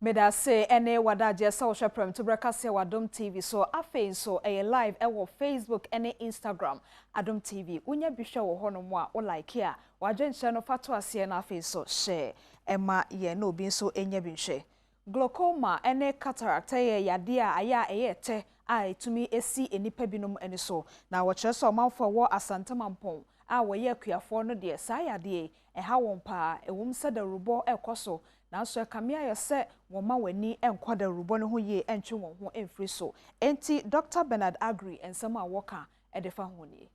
Medase ene wadaje sa ohwe Premotobre Kasee Adom TV so afei so live ewo Facebook ene Instagram Adom TV unya bihwe wo hono mo a o like a wajenche no fato ase na afei so share ema ye na obi so enya bihwe glaucoma ene cataract ye yade a aya eyete a etumi esi enipa binom ene so na wo kire so manfo wo Asante-Mampong a wo ye akuafo no de sa yade ha won pa ewum se da rubo ekoso na so kamia yose woma wani enkwada rubo no ho ye entwe won ho emfiri so enti Dr. Bernard Agri ensema woka edefa ho ni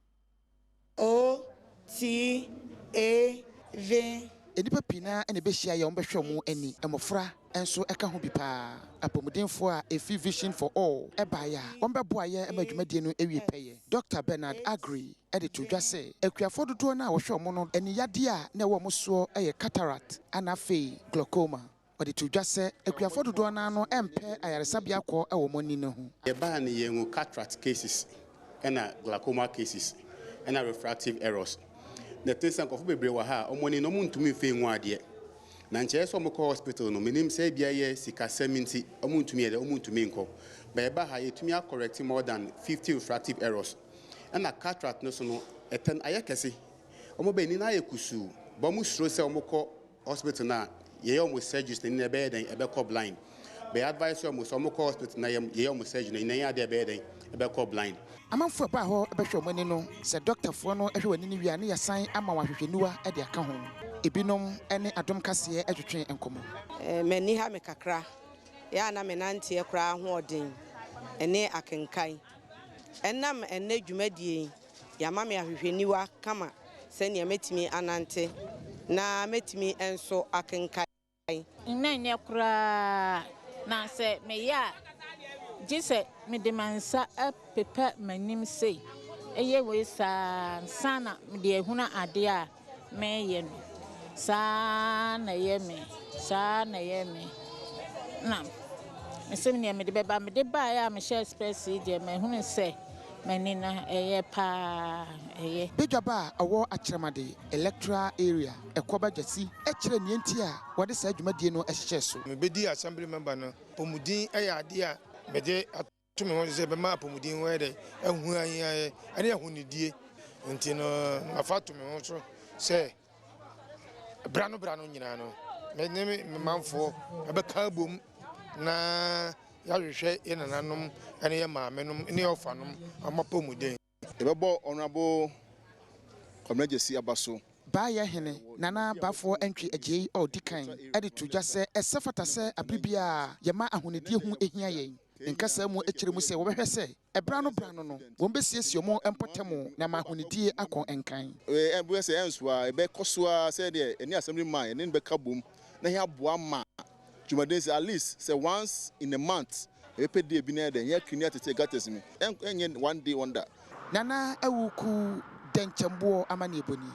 O-T-A-V Edipa pina ene behia ye ombehwe mu ani emofra enso eka ho bi pa apomudinfo a efi vision for all ebaya ombeboa ye emadwumadie no ewie peye Dr. Bernard Agri editor dwase akuafo dodo na wo hwe omo no eni yade a na wo moso eye cataract anafe glaucoma editor dwase akuafo dodo na no empe ayaresabia kɔ ewo moni no ho ye ba na ye ngu cataract cases ena glaucoma cases ena refractive errors the tension of bebre wa ha omoni no muntumi fe nwu ade na nche so mko hospital no menim say bia ye sika seminti omuntumi ede omuntumi nko ba eba ha yetumi correct more than 50 refractive errors and a cataract no so no eten ayekese omo be ni na yekusu ba mu suro say omko hospital na ye omo surgery ni ebe den ebe ko blind be advise omo so omko hospital na ye omo surgery na ya de ebe den ebe ko blind amanfo ba ho ebehwe omani no se doctor fo no ehwe wani ni wi ane yasan ama wahwehwenuwa e de aka ho ebinom ene Adom Kasee etwetwe enkomo mani ha me kakra ya na me nante e kra ho odin ene akenkan enam ene dwumadie ya ma me ahwehweniwa kama se ne metimi anante na metimi enso akenkan nne kra na se me ya jise me de mansa pepa manim sei eye we sana me de ehuna ade a me ye no sana ye me na mesem ne me de beba me de ba ya me share express de me hunu se mani na eye pa eye bedwaba awo akyeremade electoral area ekoba jasi ekire nienti a wode sa adwumadie no ehye so me bedi assembly member no pomudin eye ade a bede atumi ho se be ma pomudin we de ehu ayi ane ehunidie nti no afatumi ho so se brano nyina no me manfo ebe ka bom na ya hwehwe enananom ane ye maamenom ne ofanom amapomudin ebebo honorable Community abaso ba ye hene nana bafo entwe agei odikan editor dwase esefata se abribia yema ahonedie hu ehia yen nkasa mu ekire mu se wo behwe se brano no wo mbesiesie mo empotemo na mahonedie akọ enkan ebu se enso a ebe kosoa se de eni assembly man eni be kabom na hia boa ma jumadense at least say once in a month epede bi na de ya twini atete gatesimi enye one day wonder nana awuku denchembo amane eboni